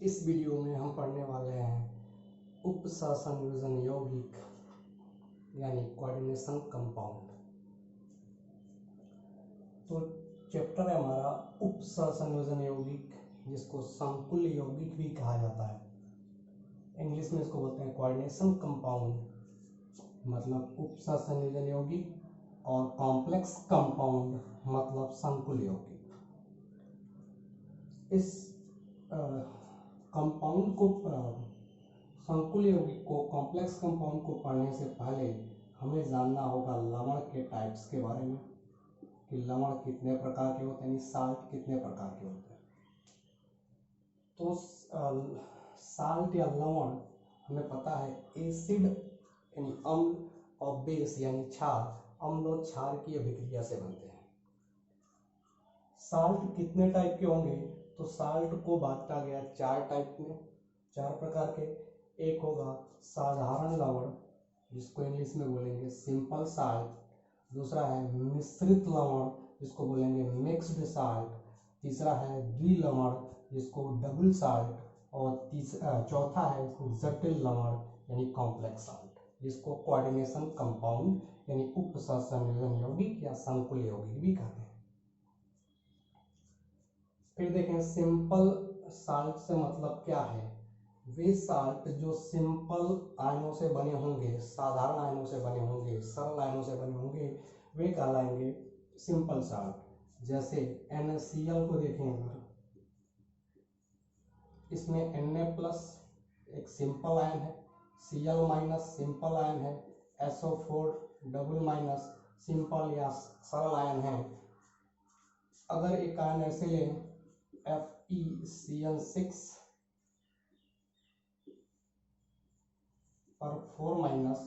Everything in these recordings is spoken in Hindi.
इस वीडियो में हम पढ़ने वाले हैं उपसंयोजन यौगिक यानी कोऑर्डिनेशन कंपाउंड। तो चैप्टर है हमारा उपसंयोजन यौगिक, जिसको संकुल यौगिक भी कहा जाता है। इंग्लिश में इसको बोलते हैं कोऑर्डिनेशन कंपाउंड, मतलब उपसंयोजन यौगिक, और कॉम्प्लेक्स कंपाउंड मतलब संकुल यौगिक। इस कंपाउंड को संकुल यौगिक को कॉम्प्लेक्स कंपाउंड को पढ़ने से पहले हमें जानना होगा लवण के टाइप्स के बारे में, कि लवण कितने प्रकार के होते हैं, यानी साल्ट कितने प्रकार के होते हैं। तो साल्ट या लवण हमें पता है एसिड यानी अम्ल और बेस यानी क्षार, अम्ल और क्षार की अभिक्रिया से बनते हैं। साल्ट कितने टाइप के होंगे, तो साल्ट को बांटा गया 4 टाइप में, 4 प्रकार के। एक होगा साधारण लवण, जिसको इंग्लिश में बोलेंगे सिंपल साल्ट। दूसरा है मिश्रित लवण, जिसको बोलेंगे मिक्स्ड साल्ट। तीसरा है द्विलवण, जिसको डबल साल्ट। और चौथा है जटिल लवण यानी कॉम्प्लेक्स साल्ट, जिसको कोऑर्डिनेशन कंपाउंड यानी उपसंयोजन यौगिक या संकुल यौगिक भी कहते हैं। फिर देखें सिंपल साल्ट से मतलब क्या है। वे साल्ट जो सिंपल आयनों से बने होंगे, साधारण आयनों से बने होंगे, सरल आयनों से बने होंगे, वे कहलाएंगे सिंपल साल्ट। जैसे NaCl को देखें, अगर इसमें Na+ एक सिंपल आयन है, Cl- सिंपल आयन है, SO4 सिंपल या सरल आयन है। अगर एक आयन ऐसे लें FeCl6 और 4-,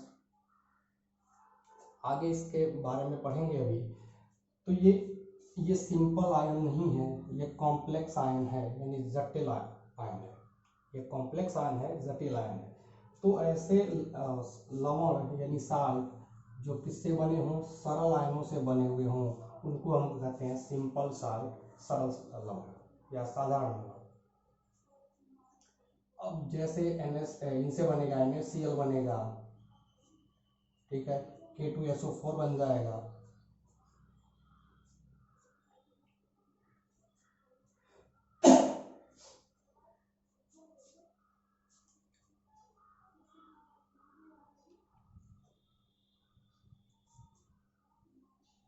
आगे इसके बारे में पढ़ेंगे अभी। तो ये सिंपल आयन नहीं है, ये कॉम्प्लेक्स आयन है, यानी जटिल आयन है। ये कॉम्प्लेक्स आयन है, जटिल आयन है। तो ऐसे लवण यानी साल्ट जो किससे बने हों, सरल आयनों से बने हुए हों, उनको हम कहते हैं सिंपल साल्ट, सरल लवण या साधारण लवण। अब जैसे इनसे बनेगा NaCl बनेगा, ठीक है, K2SO4 बन जाएगा।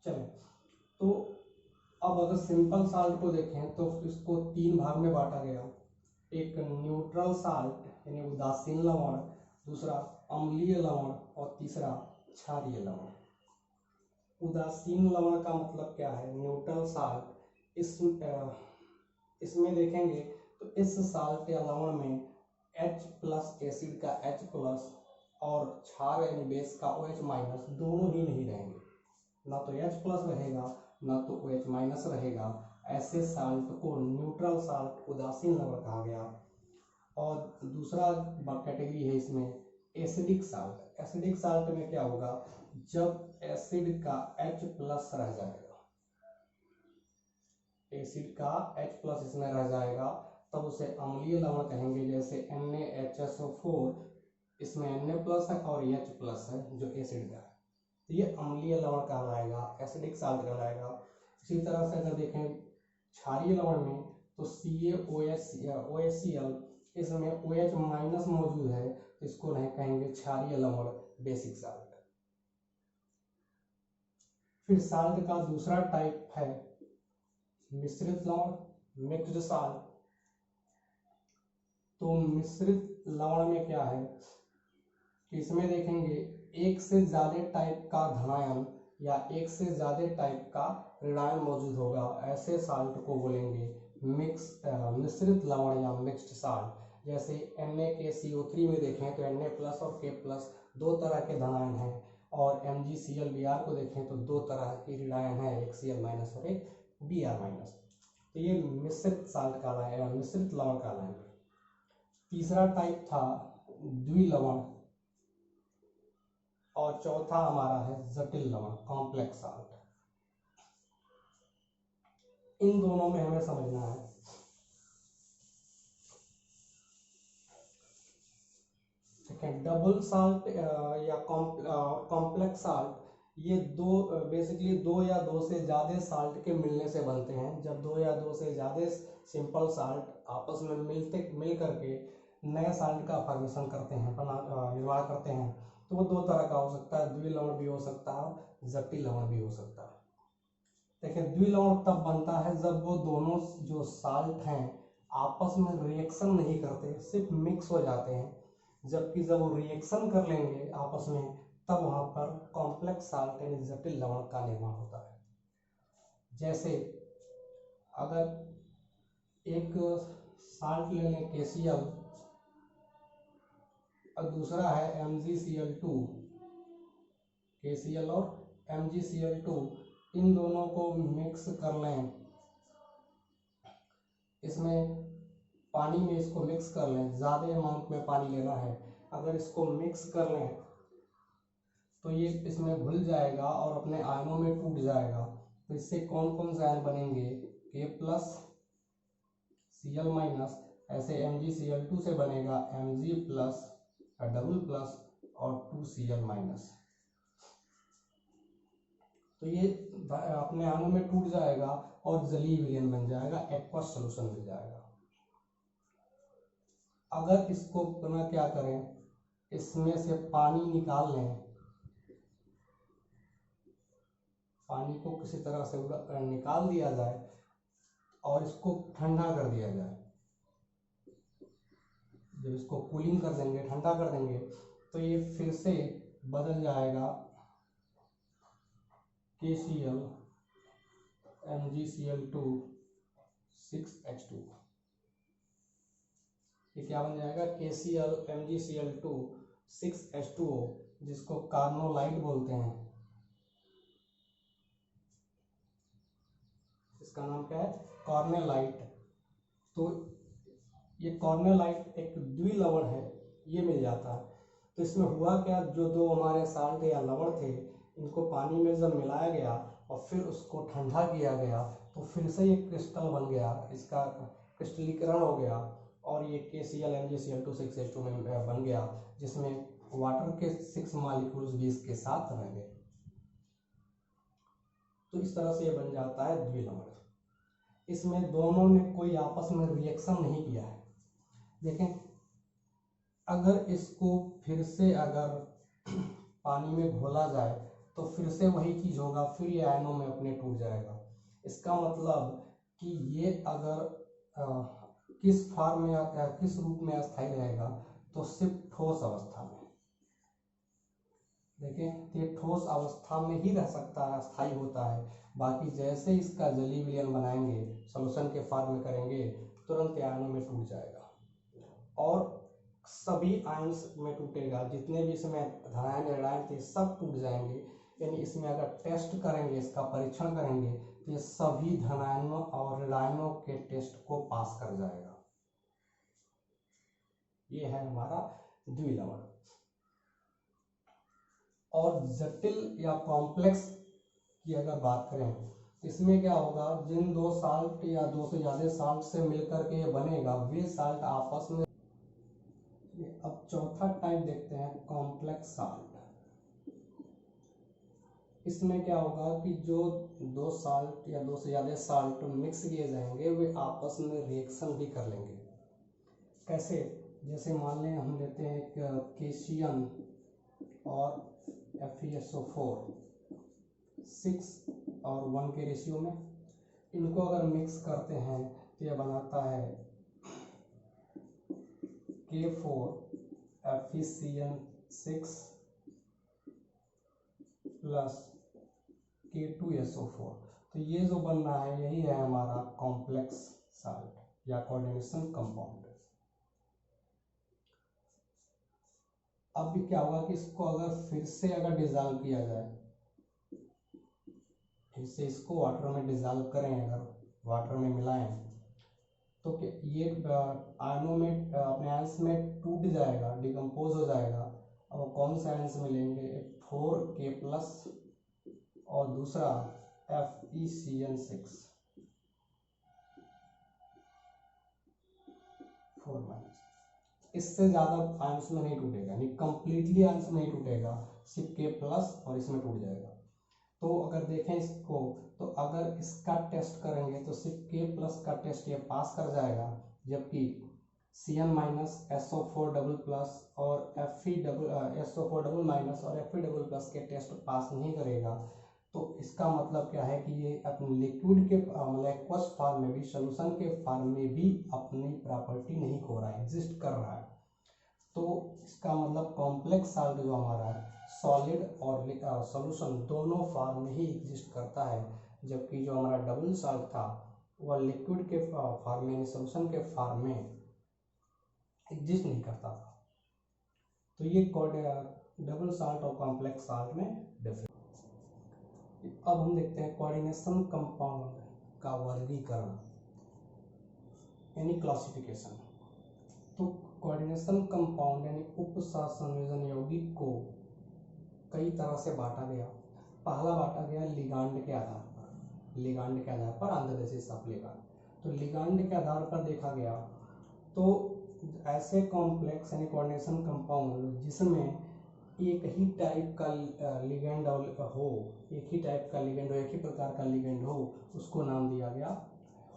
चलो, तो अब अगर सिंपल साल्ट को देखें तो इसको 3 भाग में बांटा गया। एक न्यूट्रल साल्ट यानी उदासीन लवण, दूसरा अम्लीय लवण और तीसरा क्षारीय लवण। उदासीन लवण का मतलब क्या है, न्यूट्रल साल्ट। इसमें देखेंगे तो इस साल्ट या लवण में H+ एसिड का H+ और क्षार यानी बेस का OH- दोनों ही नहीं रहेंगे। ना तो H+ रहेगा, ना तो OH- रहेगा। ऐसे साल्ट को न्यूट्रल साल्ट, उदासीन लवण कहा गया। और दूसरा कैटेगरी है इसमें एसिडिक साल्ट। एसिडिक साल्ट में क्या होगा, जब एसिड का H+ रह जाएगा, एसिड का H+ इसमें रह जाएगा, तब उसे अम्लीय लवण कहेंगे। जैसे NaHSO4, इसमें Na+ है और H+ है जो एसिड का है, तो ये अम्लीय लवण कहलाएगा, एसिडिक साल्ट कहलाएगा। इसी तरह से अगर देखें क्षारीय लवण में, तो CaOH, इसमें OH- मौजूद है, तो इसको नहीं कहेंगे क्षारीय लवण, बेसिक साल्ट। फिर साल्ट का दूसरा टाइप है मिश्रित लवण, मिक्स्ड साल्ट। तो मिश्रित लवण में क्या है कि इसमें देखेंगे एक से ज्यादा टाइप का धनायन या एक से ज्यादा टाइप का ऋणायन मौजूद होगा। ऐसे साल्ट को बोलेंगे मिश्रित लवण या मिक्स्ड साल्ट। जैसे NaKCO3 में देखें तो Na+ और K+ 2 तरह के धनायन हैं, और MgClBr को देखें तो 2 तरह के ऋणायन हैं, एक Cl- और एक Br-। तो ये मिश्रित साल्ट कहलाएगा, मिश्रित लवण कहलाएंगे। तीसरा टाइप था द्विलवण, और चौथा हमारा है जटिल लवण, कॉम्प्लेक्स साल्ट। इन दोनों में हमें समझना है देखें डबल साल्ट या कॉम्प्लेक्स साल्ट, ये दो बेसिकली दो या दो से ज़्यादा साल्ट के मिलने से बनते हैं। जब दो या दो से ज़्यादा सिंपल साल्ट आपस में मिल करके नए साल्ट का फॉर्मेशन करते हैं, निर्माण करते हैं, तो वो दो तरह का हो सकता है, द्विलवण भी हो सकता है, जटिल लवण भी हो सकता है। देखिए द्विलवण तब बनता है जब वो दोनों जो साल्ट हैं आपस में रिएक्शन नहीं करते, सिर्फ मिक्स हो जाते हैं। जबकि जब वो रिएक्शन कर लेंगे आपस में, तब वहां पर कॉम्प्लेक्स साल्ट यानी जटिल लवण का निर्माण होता है। जैसे अगर एक साल्ट ले लें KCl और दूसरा है MgCl2, KCl और MgCl2, इन दोनों को मिक्स कर लें, इसमें पानी में इसको मिक्स कर लें, ज़्यादा अमाउंट में पानी लेना है, अगर इसको मिक्स कर लें तो ये इसमें घुल जाएगा और अपने आयनों में टूट जाएगा। तो इससे कौन कौन से आयन बनेंगे, K+ Cl-, ऐसे MgCl2 से बनेगा Mg+ डबल+ और 2Cl-। तो ये अपने आयनों में टूट जाएगा और जलीय विलयन बन जाएगा, एक्वस सॉल्यूशन मिल जाएगा। अगर इसको पुनः क्या करें, इसमें से पानी निकाल लें, पानी को किसी तरह से निकाल दिया जाए और इसको ठंडा कर दिया जाए। जब इसको कूलिंग कर देंगे, ठंडा कर देंगे, तो ये फिर से बदल जाएगा KCl MgCl2 6H2। ये क्या बन जाएगा, KCl MgCl2 6H2O, जिसको कार्नोलाइट बोलते हैं। इसका नाम क्या है, कॉर्नेलाइट। तो ये कॉर्नेलाइट एक द्विलवण है, ये मिल जाता है। तो इसमें हुआ क्या, जो दो हमारे साल्ट या लवण थे, इनको पानी में जब मिलाया गया और फिर उसको ठंडा किया गया, तो फिर से ये क्रिस्टल बन गया, इसका क्रिस्टलीकरण हो गया और ये KCl MgCl2 6H2 में बन गया, जिसमें वाटर के 6 मॉलिक्यूल्स भी इसके साथ रह गए। तो इस तरह से ये बन जाता है द्विलवण। इसमें दोनों ने कोई आपस में रिएक्शन नहीं किया है। देखें, अगर इसको फिर से अगर पानी में घोला जाए तो फिर से वही चीज होगा, फिर ये आयनों में अपने टूट जाएगा। इसका मतलब कि ये अगर किस फॉर्म में या किस रूप में अस्थायी रहेगा, तो सिर्फ ठोस अवस्था में। देखें, ये ठोस अवस्था में ही रह सकता है, अस्थायी होता है। बाकी जैसे इसका जलीय विलयन बनाएंगे, सॉल्यूशन के फॉर्म में करेंगे, तुरंत आयनों में टूट जाएगा और सभी आयंस में टूटेगा। जितने भी इसमें धनायन ऋणायन थे सब टूट जाएंगे। यानी इसमें अगर टेस्ट करेंगे, इसका परीक्षण करेंगे, तो ये सभी धनायनों और ऋणायनों के टेस्ट को पास कर जाएगा। ये है हमारा द्विलवण। और जटिल या कॉम्प्लेक्स की अगर बात करें, इसमें क्या होगा, जिन दो साल्ट या दो से ज्यादा साल्ट से मिलकर के ये बनेगा, वे साल्ट आपस में। अब चौथा टाइप देखते हैं, कॉम्प्लेक्स साल्ट। इसमें क्या होगा कि जो दो साल्ट या दो से ज्यादा साल्ट मिक्स किए जाएंगे, वे आपस में रिएक्शन भी कर लेंगे। कैसे, जैसे मान लें हम लेते हैं KCl और FeSO4 6 और 1 के रेशियो में, इनको अगर मिक्स करते हैं तो यह बनाता है K4 FeCl6 प्लस K2SO4। तो ये जो बन रहा है, यही है हमारा कॉम्प्लेक्स साल्ट या कोऑर्डिनेशन कंपाउंड। अब भी क्या होगा कि इसको अगर फिर से अगर डिसॉल्व किया जाए, फिर से इसको वाटर में डिसॉल्व करें, अगर वाटर में मिलाएं, तो ये आयनों में अपने आयंस में टूट जाएगा, डिकम्पोज हो जाएगा। अब कौन से आयंस मिलेंगे, 4K+ और दूसरा FeCl6 4-। इससे ज़्यादा आयंस में नहीं टूटेगा, यानी कंप्लीटली आयंस में नहीं टूटेगा, सिर्फ K प्लस और इसमें टूट जाएगा। तो अगर देखें इसको, तो अगर इसका टेस्ट करेंगे तो सिर्फ K प्लस का टेस्ट ये पास कर जाएगा, जबकि Cn minus SO4 double plus और Fe double SO4 double minus और Fe डबल प्लस के टेस्ट पास नहीं करेगा। तो इसका मतलब क्या है कि ये अपने लिक्विड के मतलब एक्वस फॉर्म में भी, सोल्यूशन के फॉर्म में भी अपनी प्रॉपर्टी नहीं खो रहा है, एग्जिस्ट कर रहा है। तो इसका मतलब कॉम्प्लेक्स साल्ट जो हमारा है सॉलिड और सॉल्यूशन दोनों फॉर्म में ही एग्जिस्ट करता है, जबकि जो हमारा डबल साल्ट था वह लिक्विड के फॉर्म में, सॉल्यूशन के फॉर्म में एग्जिस्ट नहीं करता था। तो ये डबल साल्ट और कॉम्प्लेक्स साल्ट में डिफरेंस। अब हम देखते हैं कोऑर्डिनेशन कंपाउंड का वर्गीकरण यानी क्लासिफिकेशन। तो कोऑर्डिनेशन कंपाउंड यानी उपसंयोजन यौगिक को कई तरह से बांटा गया। पहला बांटा गया लिगांड के आधार पर, लिगांड के आधार पर on the basis of ligand. तो लिगांड के आधार पर देखा गया तो ऐसे कॉम्प्लेक्स यानी कोऑर्डिनेशन कंपाउंड जिसमें एक ही टाइप का लिगेंड हो, एक ही टाइप का लिगेंड हो, एक ही प्रकार का लिगेंड हो, उसको नाम दिया गया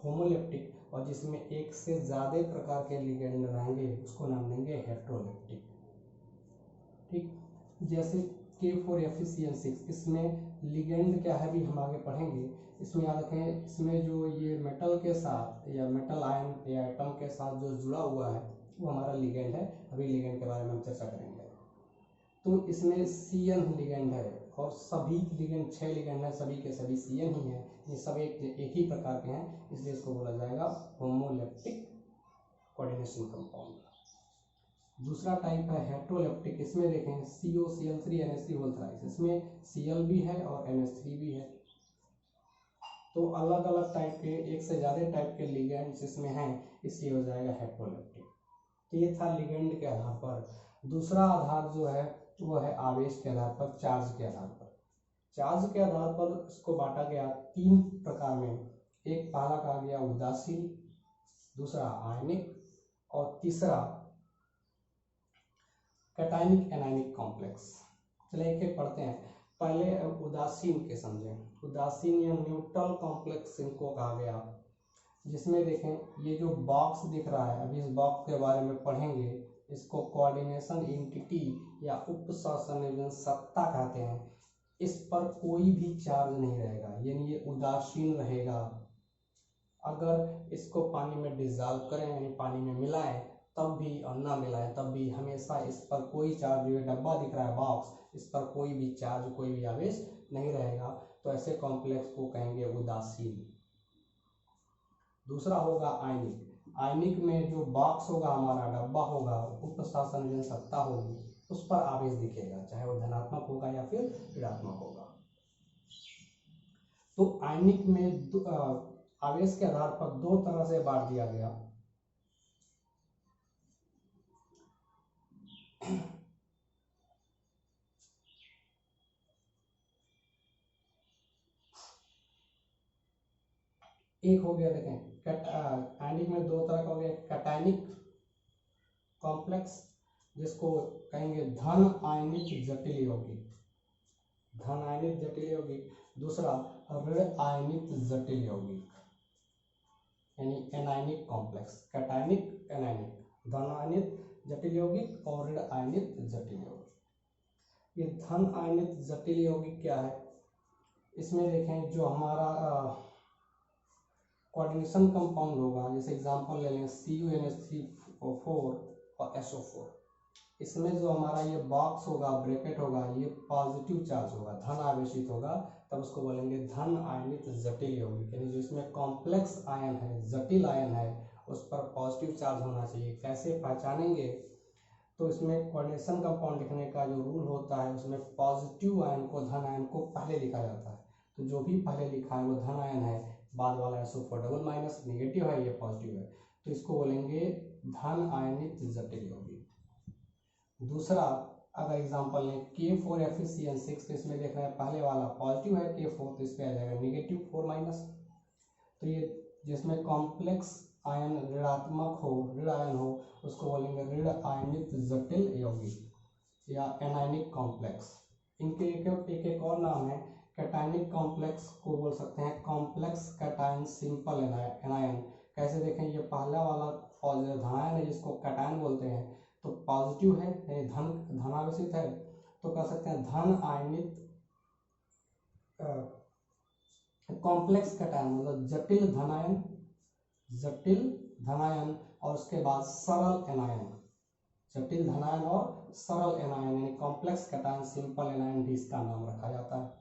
होमोलेप्टिक। और जिसमें एक से ज़्यादा प्रकार के लिगेंड रहेंगे उसको नाम देंगे हेट्रोलेप्टिक। ठीक, जैसे K4FeCN6, इसमें लिगेंड क्या है भी हम आगे पढ़ेंगे। इसमें याद रखें, इसमें जो ये मेटल के साथ या मेटल आयन या एटम के साथ जो जुड़ा हुआ है वो हमारा लिगेंड है। अभी लिगेंड के बारे में हम चर्चा करेंगे। तो इसमें Cn लिगेंड है और सभी लिगेंड 6 लिगेंड है, सभी के सभी Cn ही हैं, ये सब एक ही प्रकार के हैं, इसलिए इसको बोला जाएगा होमोलेप्टिक कोऑर्डिनेशन कंपाउंड। दूसरा टाइप है हेट्रोलेप्टिक। इसमें देखें COCl3NH3 इसमें Cl भी है और NH3 भी है। तो अलग अलग टाइप के, एक से ज़्यादा टाइप के लिगेंड्स इसमें हैं, इसलिए हो जाएगा हेट्रोलेप्टिक। तो ये था लिगेंड के आधार पर। दूसरा आधार जो है वो है आवेश के आधार पर, चार्ज के आधार पर। चार्ज के आधार पर इसको बांटा गया 3 प्रकार में। एक पहला कहा गया उदासीन, दूसरा आयनिक और तीसरा कैटायनिक एनायनिक कॉम्प्लेक्स। चलिए एक एक पढ़ते हैं। पहले उदासीन के समझें। उदासीन या न्यूट्रल कॉम्प्लेक्स इनको कहा गया, जिसमें देखें ये जो बॉक्स दिख रहा है, अभी इस बॉक्स के बारे में पढ़ेंगे। इसको कोऑर्डिनेशन एंटिटी या उपसंयोजन सत्ता कहते हैं। इस पर कोई भी चार्ज नहीं रहेगा, यानी ये उदासीन रहेगा। अगर इसको पानी में डिजॉल्व करें यानी पानी में मिलाएं तब भी और ना मिलाएं तब भी हमेशा इस पर कोई चार्ज, ये डब्बा दिख रहा है बॉक्स, इस पर कोई भी चार्ज, कोई भी आवेश नहीं रहेगा। तो ऐसे कॉम्प्लेक्स को कहेंगे उदासीन। दूसरा होगा आयनिक। आयनिक में जो बॉक्स होगा, हमारा डब्बा होगा, उपसंयोजन सत्ता होगी, उस पर आवेश दिखेगा, चाहे वो धनात्मक होगा या फिर ऋणात्मक होगा। तो आयनिक में आवेश के आधार पर 2 तरह से बांट दिया गया। एक हो गया, देखें आयनिक में 2 तरह का हो गया, कैटायनिक कॉम्प्लेक्स जिसको कहेंगे धन आयनिक जटिल यौगिक, धन आयनिक जटिल यौगिक। दूसरा ऋण आयनिक जटिल यौगिक यानी एनायनिक कॉम्प्लेक्स, कैटायनिक एनायनिक, धन आयनिक जटिल यौगिक और ऋण आयनिक जटिल यौगिक। ये धन आयनिक जटिल यौगिक क्या है? इसमें देखें जो हमारा कोऑर्डिनेशन कंपाउंड होगा, जैसे एग्जांपल ले लें CuNH3O4 और SO4। इसमें जो हमारा ये बॉक्स होगा, ब्रैकेट होगा, ये पॉजिटिव चार्ज होगा, धन आवेशित होगा, तब उसको बोलेंगे धन आयनित जटिल यौगिक। यानी जो इसमें कॉम्प्लेक्स आयन है, जटिल आयन है, उस पर पॉजिटिव चार्ज होना चाहिए। कैसे पहचानेंगे? तो इसमें कोऑर्डिनेशन कंपाउंड लिखने का जो रूल होता है, उसमें पॉजिटिव आयन को, धन आयन को पहले लिखा जाता है। तो जो भी पहले लिखा है वो धन आयन है, बाद वाला SO4 डबल माइनस निगेटिव है, ये पॉजिटिव है, तो इसको बोलेंगे धन आयनित जटिल यौगिक। दूसरा अगर एग्जांपल लें K4FeCN6, तो इसमें देख रहे हैं पहले वाला पॉजिटिव है K4, तो इस पर आ जाएगा -4 माइनस। तो ये जिसमें कॉम्प्लेक्स आयन ऋणात्मक हो, ऋण आयन हो, उसको बोलेंगे ऋण आयनित जटिल यौगिक या एनायनिक कॉम्प्लेक्स। इनके एक और नाम है, कैटायनिक कॉम्प्लेक्स को बोल सकते हैं कॉम्प्लेक्स कैटायन सिंपल एनायन। कैसे देखें, ये पहला वाला धनायन है जिसको कैटायन बोलते हैं, तो पॉजिटिव है यानी धनावेशित है, तो कह सकते हैं धन आयनित कॉम्प्लेक्स कैटायन, मतलब जटिल धनायन और उसके बाद सरल एनायन, जटिल धनायन और सरल एनायन यानी कॉम्प्लेक्स कैटायन सिंपल एनायन भी इसका नाम रखा जाता है।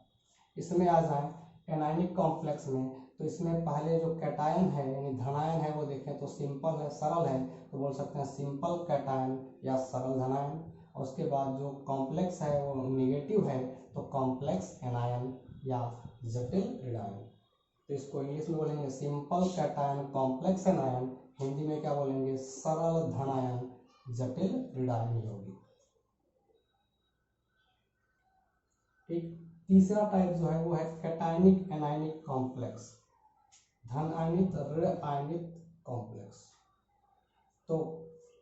इसमें आ जाए एनायनिक कॉम्प्लेक्स में, तो इसमें पहले जो कैटायन है यानी धनायन है वो देखें तो सिंपल है, सरल है, तो बोल सकते हैं सिंपल कैटायन या सरल धनायन। और उसके बाद जो कॉम्प्लेक्स है वो निगेटिव है, तो कॉम्प्लेक्स एनायन या जटिल ऋणायन। तो इसको इंग्लिश में बोलेंगे simple cation complex anion, Hindi में क्या बोलेंगे सरल धनायन जटिल ऋणायन यौगिक। एक तीसरा टाइप जो है वो है कैटायनिक एनायनिक कॉम्प्लेक्स, धन आयनित ऋण आयनित कॉम्प्लेक्स। तो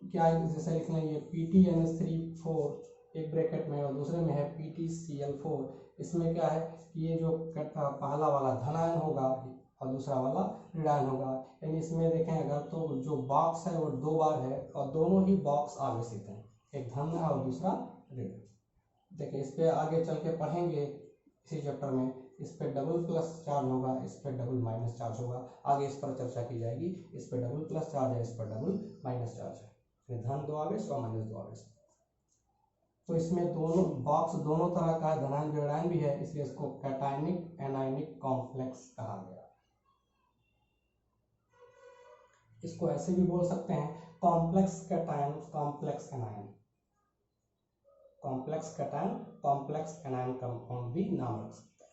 क्या है, जैसे लिखना है ये PtNH3 एक ब्रैकेट में और दूसरे में है PtCl4। इसमें क्या है कि ये जो पहला वाला धनायन होगा और दूसरा वाला ऋणायन होगा, यानी इसमें देखें अगर तो जो बॉक्स है वो 2 बार है और दोनों ही बॉक्स आवेशित हैं, एक धन है और दूसरा ऋण। देखिए इस पे आगे चल के पढ़ेंगे इसी चैप्टर में, इस पे डबल प्लस चार्ज होगा, इस पे डबल माइनस चार्ज होगा, आगे इस पर चर्चा की जाएगी। इस पे डबल प्लस चार्ज है, इस पर डबल माइनस चार्ज है, धन 2 आवेश और माइनस 2 आवेश। तो इसमें दोनों बॉक्स दोनों तरह का धनायन ऋणायन भी है, इसलिए इसको कैटायनिक एनायनिक कॉम्प्लेक्स कहा गया। इसको ऐसे भी बोल सकते हैं complex cation complex anion, complex cation complex anion compound भी नाम रख सकते हैं।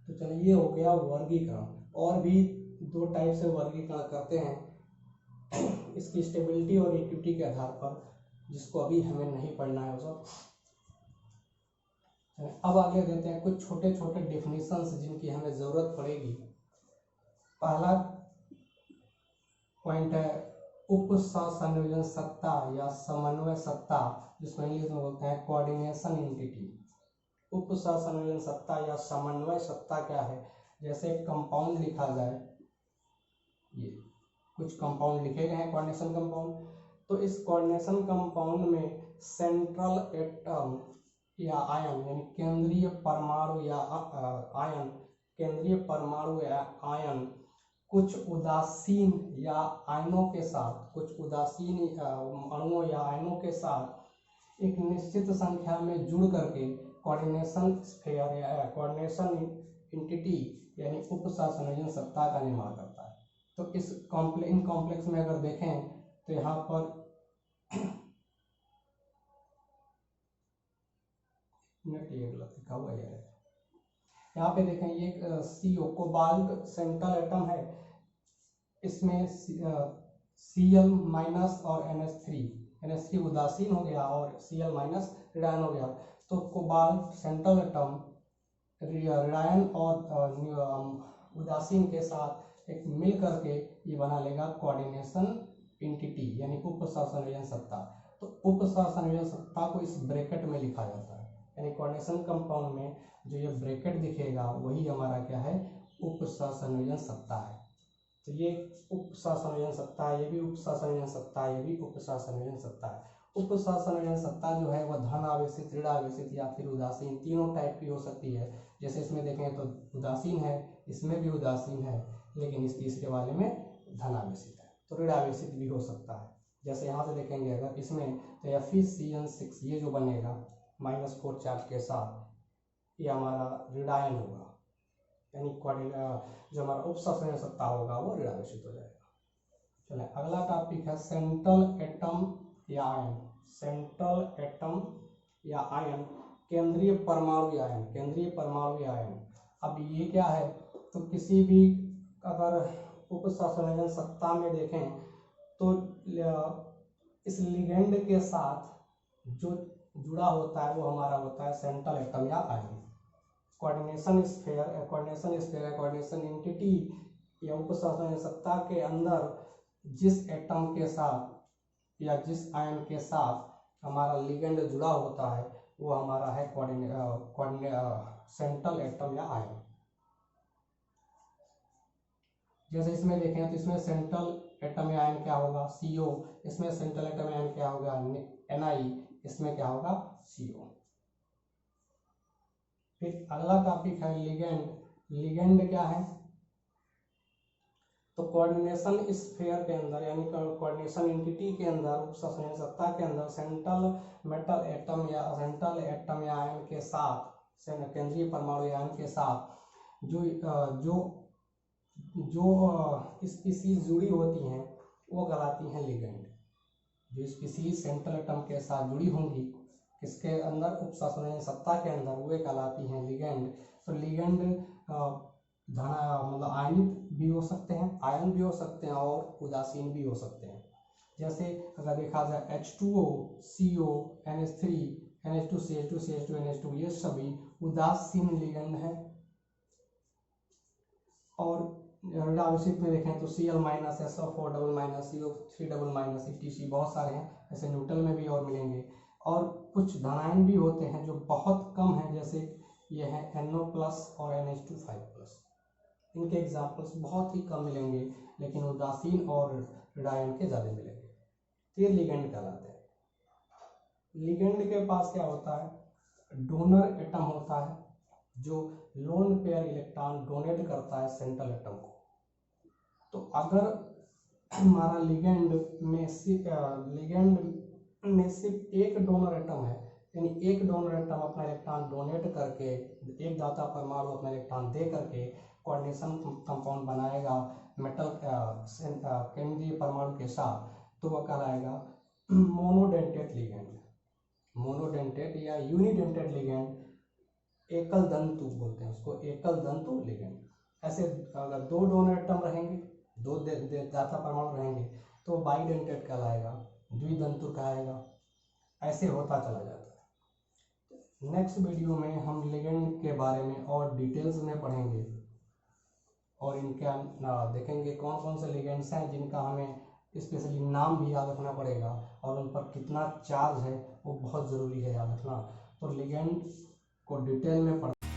तो चलिए ये हो गया वर्गीकरण। और भी 2 टाइप से वर्गीकरण करते हैं इसकी स्टेबिलिटी और इक्विटी के आधार पर, जिसको अभी हमें नहीं पढ़ना है वो सब। अब आगे देते हैं कुछ छोटे छोटे डेफिनेशंस जिनकी हमें जरूरत पड़ेगी। पहला पॉइंट है उप सहसंयोजन सत्ता या समन्वय सत्ता, जिसको इंग्लिश में बोलते हैं कोऑर्डिनेशन एंटिटी। उप सहसंयोजन सत्ता या समन्वय सत्ता क्या है, जैसे कंपाउंड लिखा जाए, ये कुछ कंपाउंड लिखे गए हैं कोऑर्डिनेशन कंपाउंड, तो इस कोऑर्डिनेशन कंपाउंड में सेंट्रल एटम या आयन यानी केंद्रीय परमाणु या आयन, केंद्रीय परमाणु या आयन कुछ उदासीन या आयनों के साथ, कुछ उदासीन अणुओं या आयनों के साथ एक निश्चित संख्या में जुड़ करके कोऑर्डिनेशन स्फीयर या कोऑर्डिनेशन एंटिटी यानी उप सहसंयोजन सत्ता का निर्माण करता है। तो इस इन कॉम्प्लेक्स में अगर देखें तो यहाँ पर ये गलत लिखा हुआ है, यहाँ पे देखें ये CO कोबाल्ट सेंट्रल एटम है, इसमें Cl माइनस और NH3 उदासीन हो गया और Cl माइनस ऋणायन हो गया। तो कोबाल्ट सेंट्रल एटम ऋणायन और उदासीन के साथ एक मिल करके ये बना लेगा कोऑर्डिनेशन एंटिटी यानी उप सहसंयोजन सत्ता। तो उप सहसंयोजन सत्ता को इस ब्रैकेट में लिखा जाता है, यानी कोऑर्डिनेशन कंपाउंड में जो ये ब्रैकेट दिखेगा वही हमारा क्या है, उप सहसंयोजन सत्ता है। तो ये उप सहसंयोजन सत्ता है, ये भी उप सहसंयोजन सत्ता है, ये भी उप सहसंयोजन सत्ता है। उप सहसंयोजन सत्ता जो है वह धन आवेशित, ऋण आवेशित या फिर उदासीन, तीनों टाइप की हो सकती है। जैसे इसमें देखें तो उदासीन है, इसमें भी उदासीन है, लेकिन इस तीसरे वाले में धन आवेशित है, तो ऋण आवेशित भी हो सकता है। जैसे यहाँ से देखेंगे अगर इसमें तो FeCN6 ये जो बनेगा -4 चार्ज के साथ, ये हमारा ऋणायन होगा, यानी जो हमारा उप सहसंयोजन सत्ता होगा वो ऋण आवेशित हो जाएगा। चलिए अगला टॉपिक है सेंट्रल एटम या आयन। सेंट्रल एटम या आयन, केंद्रीय परमाणु या आयन, केंद्रीय परमाणु या आयन। अब ये क्या है, तो किसी भी अगर उप सहसंयोजन सत्ता में देखें तो इस लिगेंड के साथ जो जुड़ा होता है वो हमारा होता है सेंट्रल एटम या ion. Coordination sphere coordination entity या उपसंहरण सत्ता के अंदर जिस एटम के साथ या जिस आयन के साथ हमारा लिगेंड जुड़ा होता है वो हमारा है सेंट्रल एटम या आयन। जैसे इसमें देखें तो इसमें सेंट्रल एटम या आयन क्या होगा, CO। इसमें सेंट्रल एटम या आयन क्या होगा, Ni। इसमें क्या होगा, CO। फिर अगला टॉपिक है लिगेंड। लिगेंड क्या है, तो कोऑर्डिनेशन स्फीयर के अंदर यानी कोऑर्डिनेशन एंटिटी के अंदर उपसंहरण सत्ता के अंदर सेंट्रल मेटल एटम या सेंट्रल एटम या आयन के साथ केंद्रीय परमाणु आयन के साथ जो स्पीसीज जुड़ी होती हैं वो कहलाती हैं लिगेंड। जो स्पीसीज सेंट्रल एटम के साथ जुड़ी होंगी किसके अंदर, उपसंहरण सत्ता के अंदर, वे कहलाती हैं लिगेंड। तो लिगेंड मतलब आयनित भी हो सकते हैं, आयन भी हो सकते हैं और उदासीन भी हो सकते हैं। जैसे अगर देखा जाए H2O, CO, NH3, NH2, CH2, CH2, NH2 ये सभी उदासीन लिगेंड है। और आवेशित में देखें तो Cl minus, SO4 double minus, CO3 double minus, etc बहुत सारे हैं, ऐसे न्यूट्रल में भी और मिलेंगे। और कुछ धनायन भी होते हैं जो बहुत कम है, जैसे ये है NO+ और NH2 5+। इनके एग्जाम्पल्स बहुत ही कम मिलेंगे लेकिन उदासीन और ऋणायन के ज़्यादा मिलेंगे। तो ये लिगेंड कहलाते हैं। लिगेंड के पास क्या होता है, डोनर एटम होता है जो लोन पेयर इलेक्ट्रॉन डोनेट करता है सेंट्रल एटम को। तो अगर हमारा लिगेंड में सिर्फ एक डोनर एटम है, यानी एक डोनर एटम अपना इलेक्ट्रॉन डोनेट करके, एक दाता परमाणु अपना इलेक्ट्रॉन दे करके कोऑर्डिनेशन कंपाउंड बनाएगा मेटल केंद्रीय परमाणु के साथ, तो वह कहलाएगा मोनोडेंटेट लिगेंड। मोनोडेंटेट या यूनिडेंटेट लिगेंड, एकल दंतु बोलते हैं उसको, एकल दंतु लिगेंड। ऐसे अगर दो डोनर एटम रहेंगे, दो दाता परमाणु रहेंगे तो बाइडेंटेट कहलाएगा, द्विदंतु कहलाएगा। ऐसे होता चला जाता है। नेक्स्ट वीडियो में हम लिगेंड के बारे में और डिटेल्स में पढ़ेंगे और इनके देखेंगे कौन कौन से लिगेंड्स हैं जिनका हमें स्पेशली नाम भी याद रखना पड़ेगा और उन पर कितना चार्ज है वो बहुत ज़रूरी है याद रखना। तो लिगेंड को डिटेल में पढ़